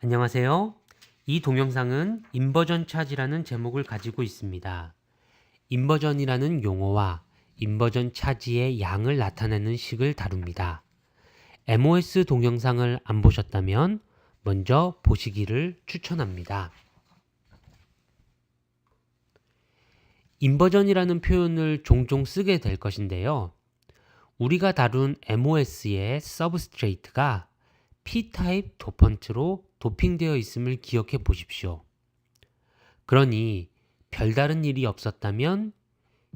안녕하세요. 이 동영상은 인버전 차지라는 제목을 가지고 있습니다. 인버전이라는 용어와 인버전 차지의 양을 나타내는 식을 다룹니다. MOS 동영상을 안 보셨다면 먼저 보시기를 추천합니다. 인버전이라는 표현을 종종 쓰게 될 것인데요. 우리가 다룬 MOS의 서브스트레이트가 P타입 도펀트로 도핑되어 있음을 기억해 보십시오. 그러니 별다른 일이 없었다면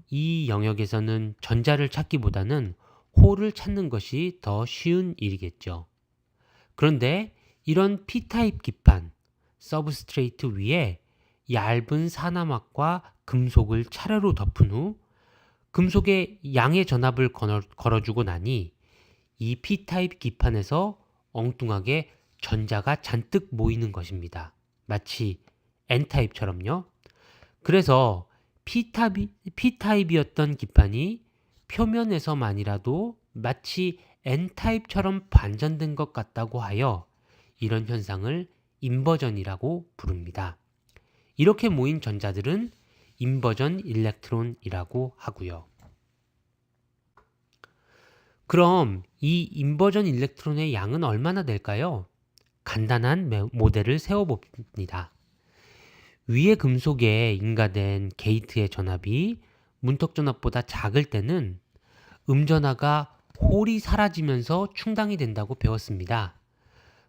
이 영역에서는 전자를 찾기보다는 홀을 찾는 것이 더 쉬운 일이겠죠. 그런데 이런 P타입 기판, 서브스트레이트 위에 얇은 산화막과 금속을 차례로 덮은 후 금속에 양의 전압을 걸어주고 나니 이 P타입 기판에서 엉뚱하게 전자가 잔뜩 모이는 것입니다. 마치 N타입처럼요. 그래서 P타입이었던 기판이 표면에서만이라도 마치 N타입처럼 반전된 것 같다고 하여 이런 현상을 인버전이라고 부릅니다. 이렇게 모인 전자들은 인버전 일렉트론이라고 하고요. 그럼 이 인버전 일렉트론의 양은 얼마나 될까요? 간단한 모델을 세워봅니다. 위의 금속에 인가된 게이트의 전압이 문턱 전압보다 작을 때는 음전하가 홀이 사라지면서 충당이 된다고 배웠습니다.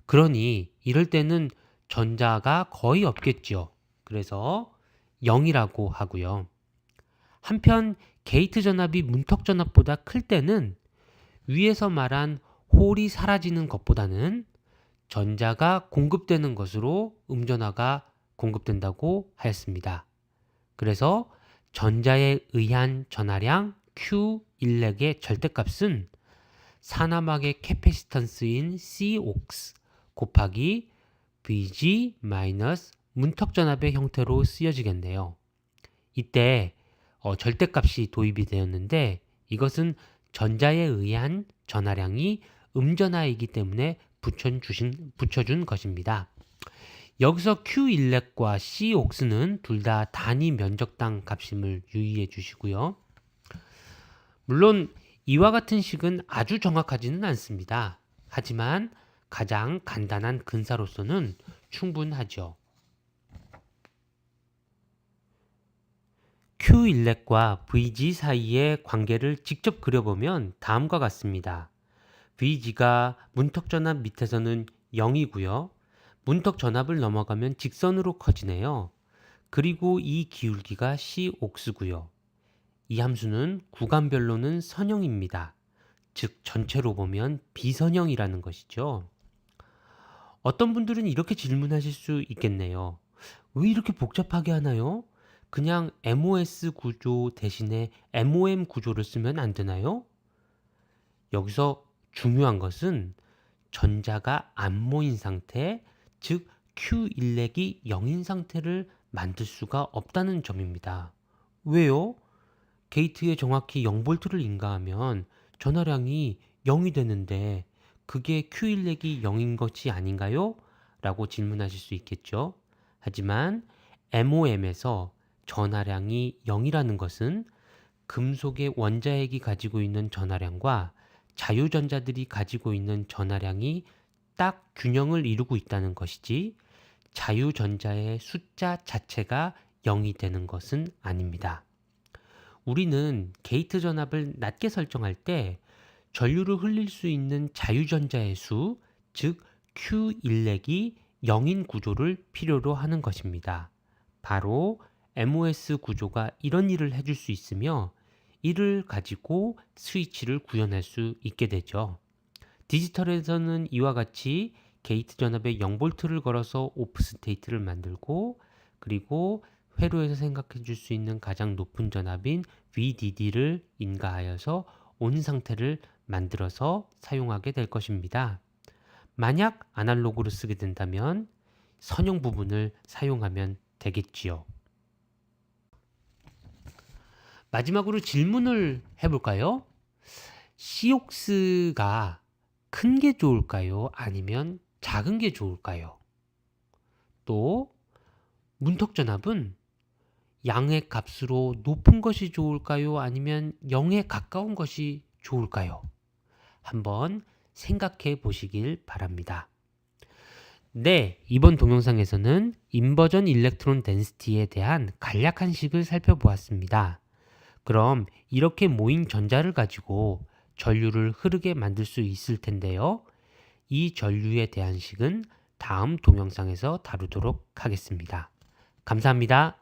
그러니 이럴 때는 전자가 거의 없겠죠. 그래서 0이라고 하고요. 한편 게이트 전압이 문턱 전압보다 클 때는 위에서 말한 홀이 사라지는 것보다는 전자가 공급되는 것으로 음전하가 공급된다고 하였습니다. 그래서 전자에 의한 전하량 Q 일렉의 절대값은 산화막의 캐패시턴스인 Cox 곱하기 Vg 마이너스 문턱전압의 형태로 쓰여지겠네요. 이때 절대값이 도입이 되었는데 이것은 전자에 의한 전하량이 음전하이기 때문에 붙여준 것입니다. 여기서 Q일렉과 C옥스는 둘 다 단위 면적당 값임을 유의해 주시고요. 물론 이와 같은 식은 아주 정확하지는 않습니다. 하지만 가장 간단한 근사로서는 충분하죠. Q일렉과 Vg 사이의 관계를 직접 그려보면 다음과 같습니다. Vg가 문턱 전압 밑에서는 0이고요. 문턱 전압을 넘어가면 직선으로 커지네요. 그리고 이 기울기가 C옥스고요. 이 함수는 구간별로는 선형입니다. 즉 전체로 보면 비선형이라는 것이죠. 어떤 분들은 이렇게 질문하실 수 있겠네요. 왜 이렇게 복잡하게 하나요? 그냥 MOS 구조 대신에 MOM 구조를 쓰면 안 되나요? 여기서 중요한 것은 전자가 안 모인 상태, 즉 Q일렉이 0인 상태를 만들 수가 없다는 점입니다. 왜요? 게이트에 정확히 0V를 인가하면 전하량이 0이 되는데 그게 Q일렉이 0인 것이 아닌가요? 라고 질문하실 수 있겠죠. 하지만 MOM에서 전하량이 0이라는 것은 금속의 원자핵이 가지고 있는 전하량과 자유전자들이 가지고 있는 전하량이 딱 균형을 이루고 있다는 것이지 자유전자의 숫자 자체가 0이 되는 것은 아닙니다. 우리는 게이트 전압을 낮게 설정할 때 전류를 흘릴 수 있는 자유전자의 수, 즉 Q일렉이 0인 구조를 필요로 하는 것입니다. 바로 MOS 구조가 이런 일을 해줄 수 있으며 이를 가지고 스위치를 구현할 수 있게 되죠. 디지털에서는 이와 같이 게이트 전압에 0V를 걸어서 오프 스테이트를 만들고 그리고 회로에서 생각해 줄 수 있는 가장 높은 전압인 VDD를 인가하여서 온 상태를 만들어서 사용하게 될 것입니다. 만약 아날로그로 쓰게 된다면 선형 부분을 사용하면 되겠지요. 마지막으로 질문을 해볼까요? COX가 큰 게 좋을까요? 아니면 작은 게 좋을까요? 또 문턱전압은 0의 값으로 높은 것이 좋을까요? 아니면 0에 가까운 것이 좋을까요? 한번 생각해 보시길 바랍니다. 네, 이번 동영상에서는 인버전 일렉트론 덴시티에 대한 간략한 식을 살펴보았습니다. 그럼 이렇게 모인 전자를 가지고 전류를 흐르게 만들 수 있을 텐데요. 이 전류에 대한 식은 다음 동영상에서 다루도록 하겠습니다. 감사합니다.